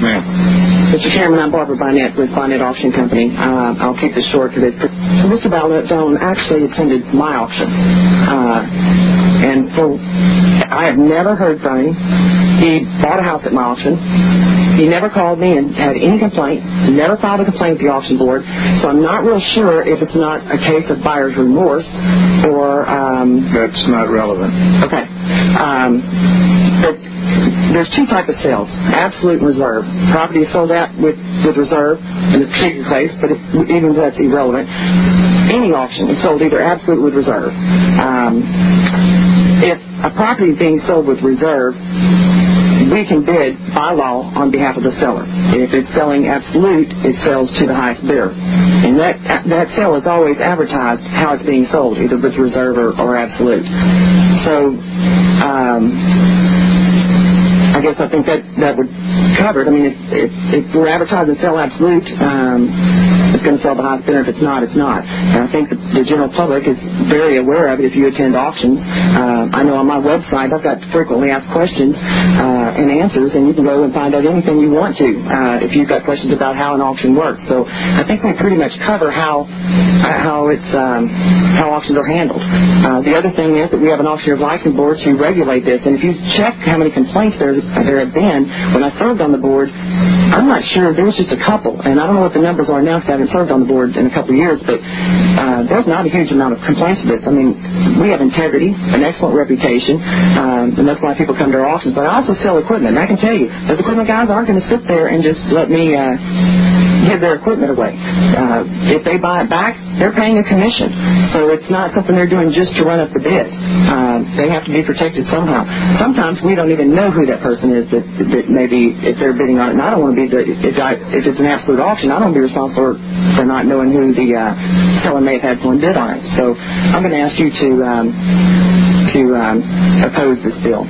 ma'am. Mr. Chairman, I'm Barbara Bonnette with Bonnette Auction Company. I'll keep this short because Mr. Baldone actually attended my auction. I have never heard from him. He bought a house at my auction. He never called me and had any complaint. He never filed a complaint at the auction board. So I'm not real sure if it's not a case of buyer's remorse or... That's not relevant. Okay. But there's two types of sales, absolute and reserve. Property is sold out with reserve in a particular place, but even if that's irrelevant, any auction is sold either absolute with reserve. If a property is being sold with reserve, we can bid by law on behalf of the seller. If it's selling absolute, it sells to the highest bidder. And that sale is always advertised how it's being sold, either with reserve or absolute. So, I guess I think that would cover it. I mean, if we're advertising sell absolute, it's going to sell the highest bidder. If it's not, it's not. And I think the general public is very aware of it if you attend auctions. I know on my website I've got frequently asked questions and answers, and you can go and find out anything you want to if you've got questions about how an auction works. So I think we pretty much cover how auctions are handled. The other thing is that we have an Auctioneer Licensing Board to regulate this, and if you check how many complaints there have been, when I served on the board, I'm not sure, there was just a couple, and I don't know what the numbers are now because I haven't served on the board in a couple of years, but there's not a huge amount of complaints with this. I mean, we have integrity, an excellent reputation, and that's why people come to our auctions, but I also sell equipment, and I can tell you, those equipment guys aren't going to sit there and just let me give their equipment away. If they buy it back, they're paying a commission, so it's not something they're doing just to run up the bid. They have to be protected somehow. Sometimes we don't even know who that person is that maybe if they're bidding on it, and I don't want to be if it's an absolute auction, I don't want to be responsible for not knowing who the seller may have had someone bid on it. So I'm going to ask you to oppose this bill.